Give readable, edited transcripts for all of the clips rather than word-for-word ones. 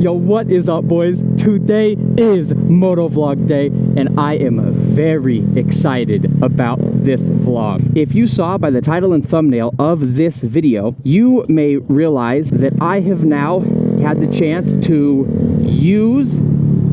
Yo, what is up, boys? Today is Moto Vlog Day, and I am very excited about this vlog. If you saw by the title and thumbnail of this video, you may realize that I have now had the chance to use,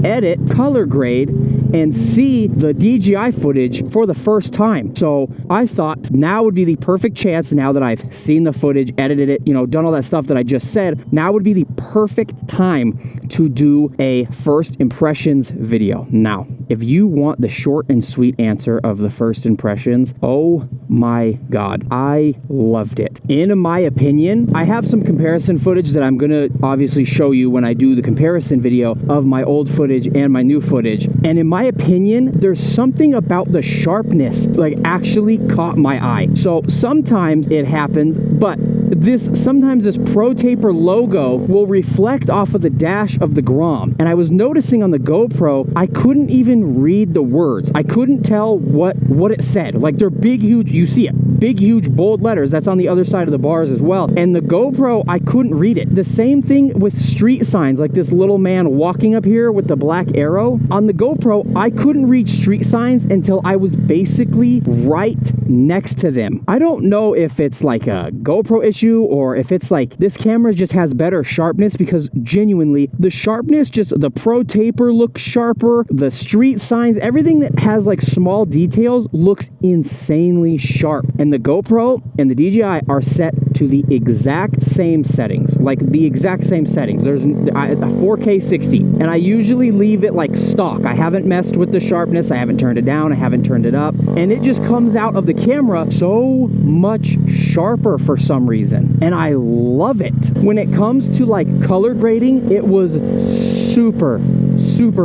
edit, color grade, and see the DJI footage for the first time. So I thought now would be the perfect chance, now that I've seen the footage, edited it, done all that stuff that I just said, now would be the perfect time to do a first impressions video. Now, if you want the short and sweet answer of the first impressions, oh my God, I loved it. In my opinion, I have some comparison footage that I'm gonna obviously show you when I do the comparison video of my old footage and my new footage. And in my opinion, there's something about the sharpness like actually caught my eye. So sometimes it happens, but sometimes this Pro Taper logo will reflect off of the dash of the Grom. And I was noticing on the GoPro, I couldn't even read the words. I couldn't tell what it said. Like, they're big, huge, you see it, big, huge, bold letters. That's on the other side of the bars as well. And the GoPro, I couldn't read it. The same thing with street signs, like this little man walking up here with the black arrow. On the GoPro, I couldn't read street signs until I was basically right next to them. I don't know if it's like a GoPro issue or if it's like this camera just has better sharpness, because genuinely the sharpness, just the Pro Taper looks sharper, the street signs, everything that has like small details looks insanely sharp. And the GoPro and the DJI are set to the exact same settings, like the exact same settings. There's a 4K 60, and I usually leave it like stock. I haven't messed with the sharpness, I haven't turned it down, I haven't turned it up, and it just comes out of the camera so much sharper for some reason, and I love it. When it comes to like color grading, it was super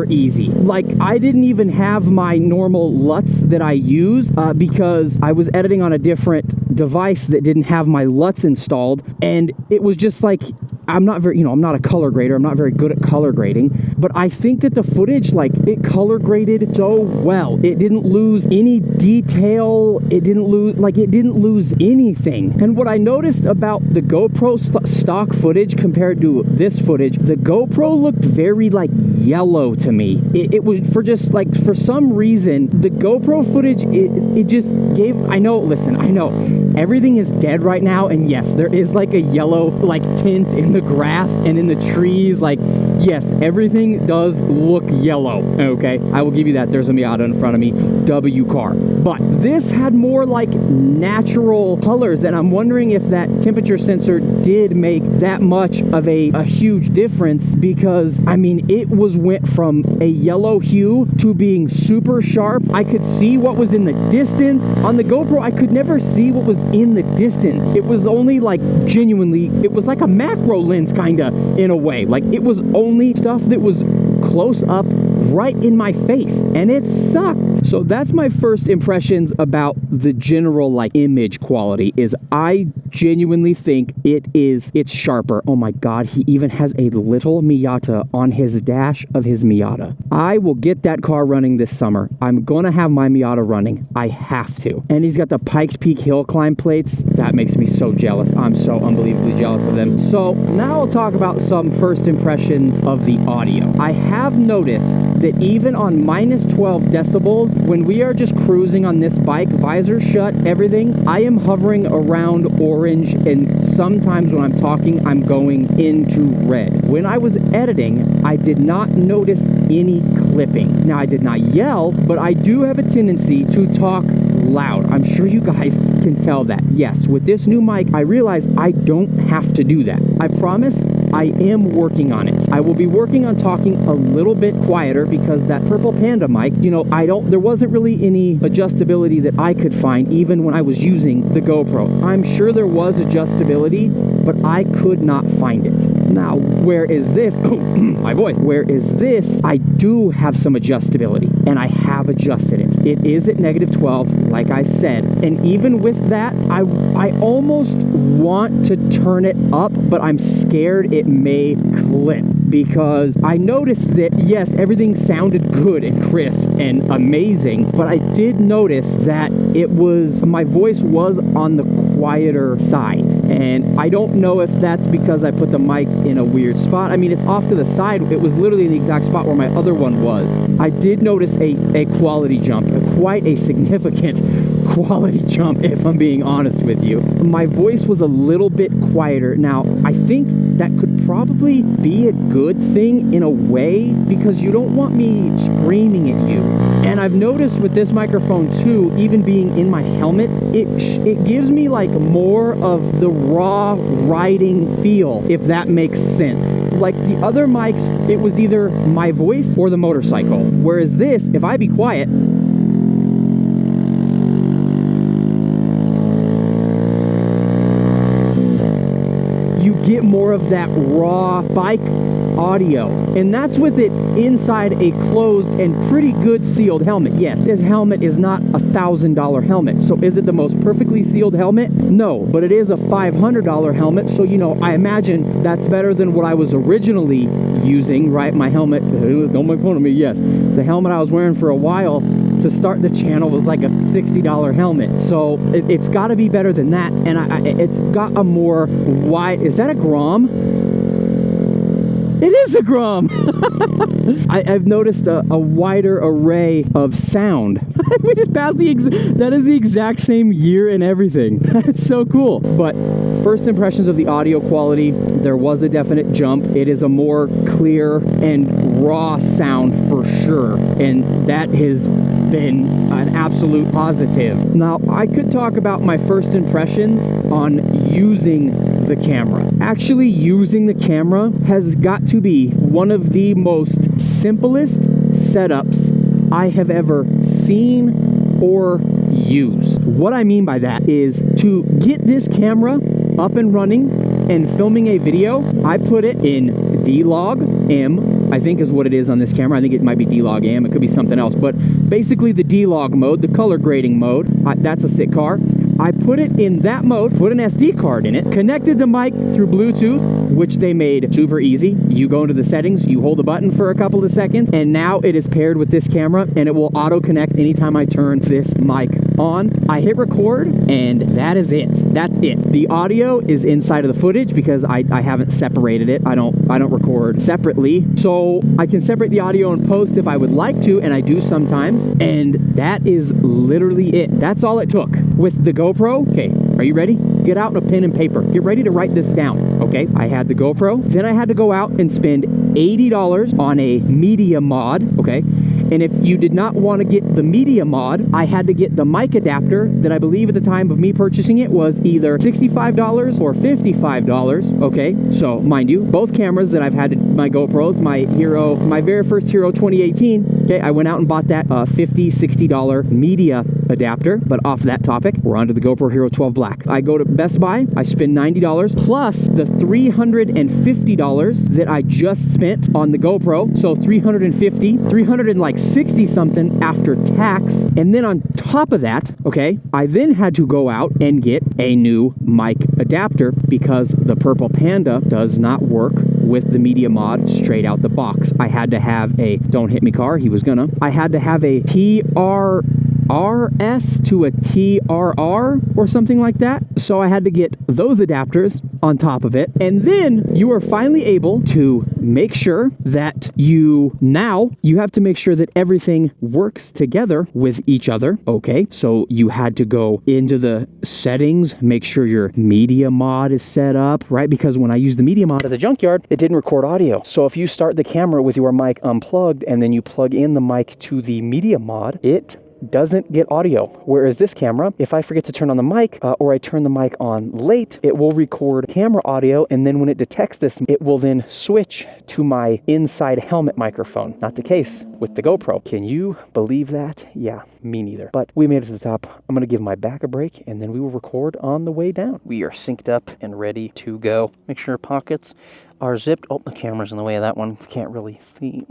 easy. Like, I didn't even have my normal LUTs that I use because I was editing on a different device that didn't have my LUTs installed, and it was just like, I'm not very, I'm not a color grader. I'm not very good at color grading, but I think that the footage, like, it color graded so well. It didn't lose any detail. It didn't lose anything. And what I noticed about the GoPro stock footage compared to this footage, the GoPro looked very like yellow to me. It was for some reason, the GoPro footage, it just gave, I know everything is dead right now. And yes, there is like a yellow like tint in the grass and in the trees. Like, yes, everything does look yellow. Okay, I will give you that. There's a Miata in front of me, W car. But this had more like natural colors, and I'm wondering if that temperature sensor did make that much of a huge difference, because I mean, it went from a yellow hue to being super sharp. I could see what was in the distance. On the GoPro, I could never see what was in the distance. It was only like, genuinely, it was like a macro lens kinda, in a way. Like, it was only stuff that was close up right in my face, and it sucked. So that's my first impressions about the general like image quality. Is I genuinely think it's sharper. Oh my God, he even has a little Miata on his dash of his Miata. I will get that car running this summer. I'm gonna have my Miata running. I have to. And he's got the Pikes Peak hill climb plates. That makes me so jealous. I'm so unbelievably jealous of them. So now I'll talk about some first impressions of the audio. I have noticed that even on -12 decibels, when we are just cruising on this bike, visor shut, everything, I am hovering around orange, and sometimes when I'm talking, I'm going into red. When I was editing, I did not notice any clipping. Now, I did not yell, but I do have a tendency to talk loud. I'm sure you guys can tell that. Yes, with this new mic, I realize I don't have to do that. I promise I am working on it. I will be working on talking a little bit quieter, because that Purple Panda mic, there wasn't really any adjustability that I could find even when I was using the GoPro. I'm sure there was adjustability, but I could not find it. Now, where is this? Oh, my voice. Where is this? I do have some adjustability, and I have adjusted it. It is at -12, like I said. And even with that, I almost want to turn it up, but I'm scared it may clip, because I noticed that, yes, everything sounded good and crisp and amazing, but I did notice that my voice was on the quieter side. And I don't know if that's because I put the mic in a weird spot. I mean, it's off to the side. It was literally the exact spot where my other one was. I did notice a quality jump, quite a significant quality jump, if I'm being honest with you. My voice was a little bit quieter. Now, I think that could probably be a good thing in a way, because you don't want me screaming at you. And I've noticed with this microphone too, even being in my helmet, it gives me like more of the raw riding feel, if that makes sense. Like the other mics, it was either my voice or the motorcycle. Whereas this, if I be quiet, you get more of that raw bike audio. And that's with it inside a closed and pretty good sealed helmet. Yes, this helmet is not $1,000 helmet. So is it the most perfectly sealed helmet? No, but it is a $500 helmet. So, you know, I imagine that's better than what I was originally using, right? My helmet, don't make fun of me, yes. The helmet I was wearing for a while to start the channel was like a $60 helmet. So it's got to be better than that. And it's got a more wide, is that a Grom? It is a Grom! I've noticed a wider array of sound. We just passed that is the exact same year and everything. That's so cool. But first impressions of the audio quality, there was a definite jump. It is a more clear and raw sound for sure. And that has been an absolute positive. Now, I could talk about my first impressions on using the camera. Actually using the camera has got to be one of the most simplest setups I have ever seen or used. What I mean by that is, to get this camera up and running and filming a video, I put it in D-Log M, I think is what it is on this camera. I think it might be D-Log M, it could be something else, but basically the D-Log mode, the color grading mode, that's a sick car. I put it in that mode, put an SD card in it, connected the mic through Bluetooth, which they made super easy. You go into the settings, you hold the button for a couple of seconds, and now it is paired with this camera, and it will auto connect anytime I turn this mic on. I hit record, and that is it. That's it. The audio is inside of the footage because I haven't separated it. I don't record separately, so I can separate the audio and post if I would like to, and I do sometimes. And that is literally it. That's all it took. With the GoPro, okay, are you ready? Get out a pen and paper. Get ready to write this down, okay? I had the GoPro, then I had to go out and spend $80 on a media mod, okay? And if you did not want to get the media mod, I had to get the mic adapter that I believe at the time of me purchasing it was either $65 or $55, okay? So, mind you, both cameras that I've had, my GoPros, my very first Hero 2018, okay, I went out and bought that $50, $60 media adapter. But off that topic, we're on to the GoPro Hero 12 Black. I go to Best Buy, I spend $90 plus the $350 that I just spent on the GoPro. So $360 something after tax. And then on top of that, okay, I then had to go out and get a new mic adapter because the Purple Panda does not work with the media mod straight out the box. I had to have a, don't hit me car, he was gonna. I had to have a RS to a TRR or something like that. So I had to get those adapters on top of it. And then you are finally able to make sure that you have to make sure that everything works together with each other. Okay, so you had to go into the settings, make sure your media mod is set up, right? Because when I used the media mod at the junkyard, it didn't record audio. So if you start the camera with your mic unplugged and then you plug in the mic to the media mod, it doesn't get audio. Whereas this camera, if I forget to turn on the mic or I turn the mic on late, it will record camera audio, and then when it detects this, it will then switch to my inside helmet microphone. Not the case with the GoPro. Can you believe that? Yeah, me neither. But we made it to the top. I'm gonna give my back a break and then we will record on the way down. We are synced up and ready to go. Make sure pockets are zipped. Oh, the camera's in the way of that one. Can't really see.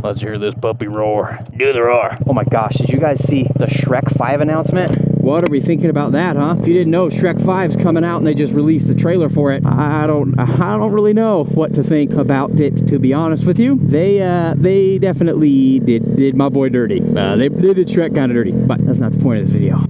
Let's hear this puppy roar. Do the roar. Oh my gosh, did you guys see the Shrek 5 announcement? What are we thinking about that, huh? If you didn't know, Shrek 5's coming out and they just released the trailer for it. I don't really know what to think about it, to be honest with you. They definitely did my boy dirty. They did Shrek kind of dirty, but that's not the point of this video.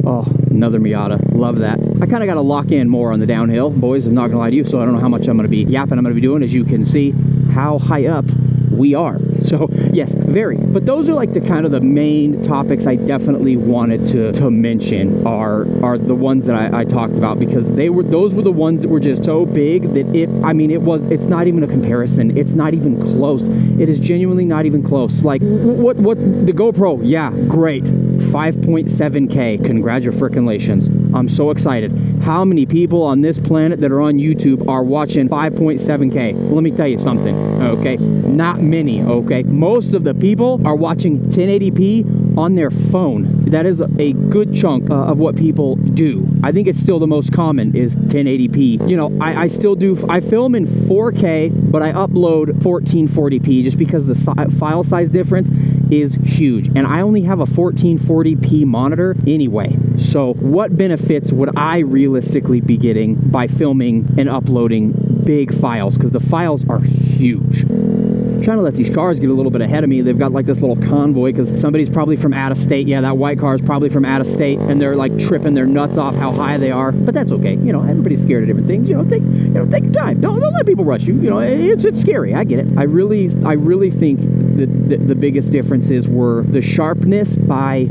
Oh, another Miata. Love that. I kind of got to lock in more on the downhill, boys. I'm not gonna lie to you, so I don't know how much I'm gonna be yapping. I'm gonna be doing, as you can see, how high up we are. So yes, very. But those are like the kind of the main topics I definitely wanted to mention are the ones that I talked about, because those were the ones that were just so big that it's not even a comparison. It's not even close. It is genuinely not even close. Like what the GoPro, yeah, great. 5.7K. Congratulations. I'm so excited. How many people on this planet that are on YouTube are watching 5.7K? Let me tell you something, okay? Not many, okay? Most of the people are watching 1080p on their phone. That is a good chunk of what people do. I think it's still the most common is 1080p. You know, I still do, I film in 4K, but I upload 1440p just because the file size difference is huge. And I only have a 1440p monitor anyway. So what benefits would I realistically be getting by filming and uploading big files? Because the files are huge. I'm trying to let these cars get a little bit ahead of me. They've got like this little convoy because somebody's probably from out of state. Yeah, that white car is probably from out of state, and they're like tripping their nuts off how high they are. But that's okay. You know, everybody's scared of different things. You know, take your time. Don't let people rush you. You know, it's scary. I get it. I really think that the biggest differences were the sharpness by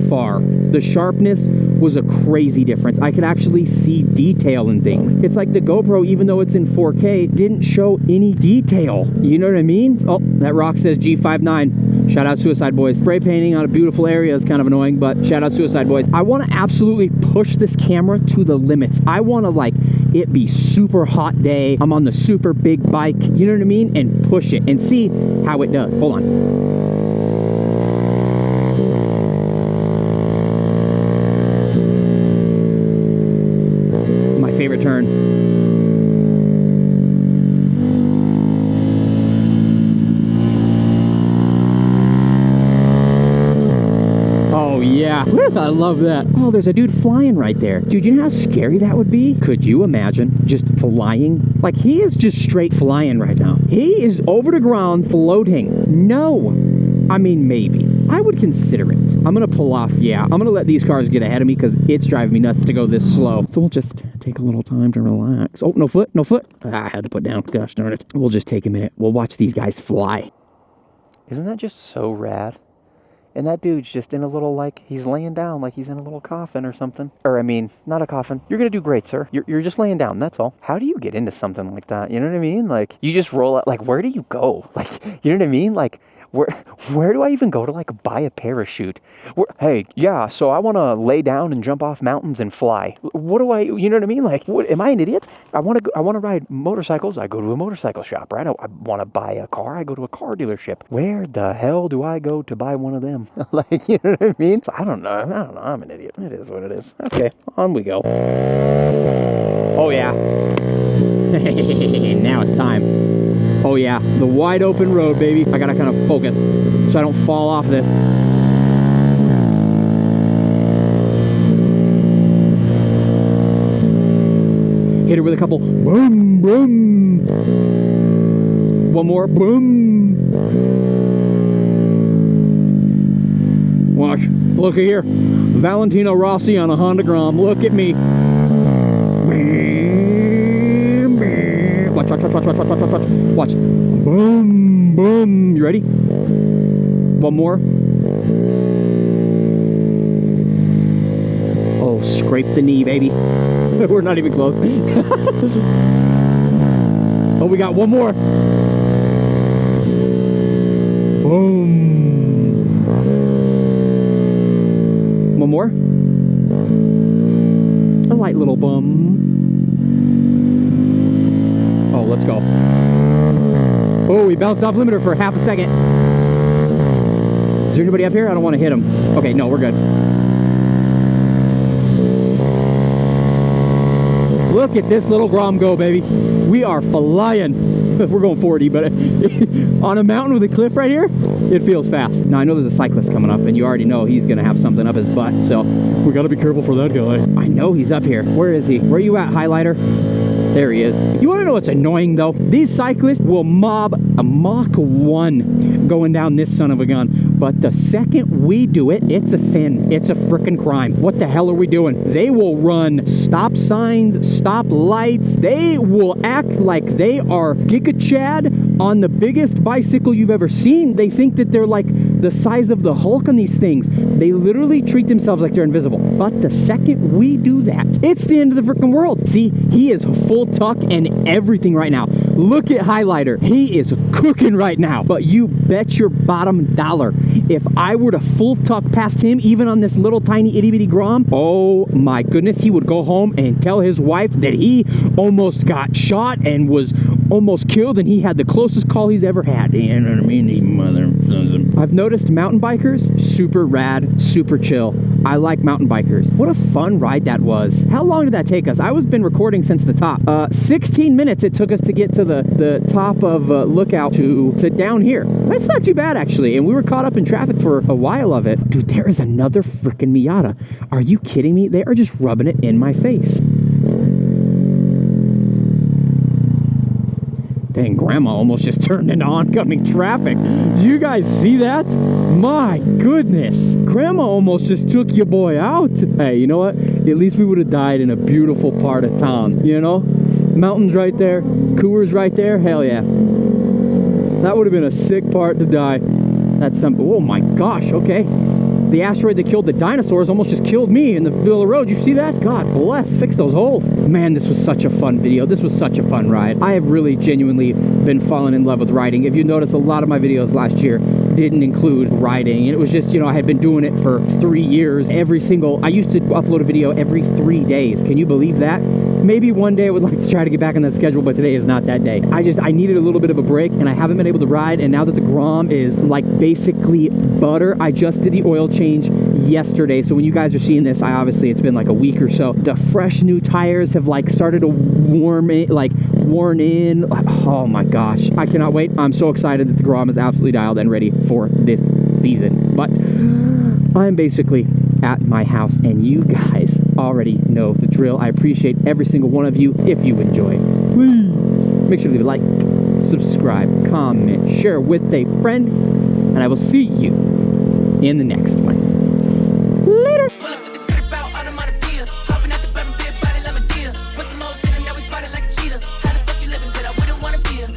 far. The sharpness was a crazy difference. I could actually see detail in things. It's like the GoPro, even though it's in 4K, didn't show any detail. You know what I mean? Oh, that rock says G59. Shout out Suicide Boys. Spray painting on a beautiful area is kind of annoying, but shout out Suicide Boys. I want to absolutely push this camera to the limits. I want to like it be super hot day. I'm on the super big bike, you know what I mean? And push it and see how it does. Hold on. Favorite turn. Oh yeah, I love that. Oh, there's a dude flying right there. Dude, you know how scary that would be? Could you imagine just flying? Like, he is just straight flying right now. He is over the ground floating. No, I mean, maybe. I would consider it. I'm gonna pull off, yeah. I'm gonna let these cars get ahead of me because it's driving me nuts to go this slow. So we'll just take a little time to relax. Oh, no foot, no foot. I had to put down, gosh darn it. We'll just take a minute. We'll watch these guys fly. Isn't that just so rad? And that dude's just in a little, like, he's laying down like he's in a little coffin or something. Or, I mean, not a coffin. You're gonna do great, sir. You're just laying down, that's all. How do you get into something like that? You know what I mean? Like, you just roll out, like, where do you go? Like, you know what I mean? Like, where do I even go to like buy a parachute? Hey, yeah, so I want to lay down and jump off mountains and fly. What do I, you know what I mean? Like, am I an idiot? I want to ride motorcycles. I go to a motorcycle shop, right? I want to buy a car. I go to a car dealership. Where the hell do I go to buy one of them? Like, you know what I mean? So I don't know. I'm an idiot. It is what it is. Okay, on we go. Oh yeah. Now it's time. Oh yeah, the wide open road, baby. I gotta kind of focus so I don't fall off this. Hit it with a couple boom, boom. One more boom. Watch, look at here. Valentino Rossi on a Honda Grom. Look at me. Watch. Watch. Boom, boom. You ready? One more. Oh, scrape the knee, baby. We're not even close. Oh, we got one more. Boom. One more. A light little bum. Oh, let's go. Oh, we bounced off limiter for half a second. Is there anybody up here? I don't want to hit him. Okay, no, we're good. Look at this little Grom go, baby. We are flying. We're going 40, but on a mountain with a cliff right here, it feels fast. Now, I know there's a cyclist coming up, and you already know he's going to have something up his butt, so we got to be careful for that guy. I know he's up here. Where is he? Where are you at, highlighter? There he is. You want to know what's annoying, though? These cyclists will mob a Mach 1 going down this son of a gun. But the second we do it, it's a sin. It's a freaking crime. What the hell are we doing? They will run stop signs, stop lights. They will act like they are Giga Chad on the biggest bicycle you've ever seen. They think that they're like the size of the Hulk on these things. They literally treat themselves like they're invisible. But the second we do that, it's the end of the freaking world. See, he is full tuck and everything right now. Look at highlighter. He is cooking right now. But you bet your bottom dollar, if I were to full tuck past him, even on this little tiny itty bitty Grom, oh my goodness, he would go home and tell his wife that he almost got shot and was almost killed, and he had the closest call he's ever had. You know what I mean? He mother. I've noticed mountain bikers, super rad, super chill. I like mountain bikers. What a fun ride that was. How long did that take us? I was been recording since the top. 16 minutes it took us to get to the top of Lookout to down here. That's not too bad, actually. And we were caught up in traffic for a while of it. Dude, there is another freaking Miata. Are you kidding me? They are just rubbing it in my face. Dang, Grandma almost just turned into oncoming traffic. Do you guys see that? My goodness. Grandma almost just took your boy out. Hey, you know what? At least we would have died in a beautiful part of town, you know? Mountains right there, Coors right there. Hell yeah. That would have been a sick part to die. That's something. Oh my gosh, okay. The asteroid that killed the dinosaurs almost just killed me in the middle of the road. You see that? God bless. Fix those holes. Man, this was such a fun video. This was such a fun ride. I have really genuinely been falling in love with riding. If you notice, a lot of my videos last year didn't include riding. It was just, you know, I had been doing it for 3 years. I used to upload a video every 3 days. Can you believe that? Maybe one day I would like to try to get back on that schedule, but today is not that day. I needed a little bit of a break, and I haven't been able to ride, and now that the Grom is like basically butter, I just did the oil change yesterday. So when you guys are seeing this, it's been like a week or so. The fresh new tires have like started to worn in. Oh my gosh. I cannot wait. I'm so excited that the Grom is absolutely dialed and ready for this season. But I'm basically at my house, and you guys already know the drill. I appreciate every single one of you. If you enjoy, please make sure to leave a like, subscribe, comment, share with a friend, and I will see you in the next one. Later.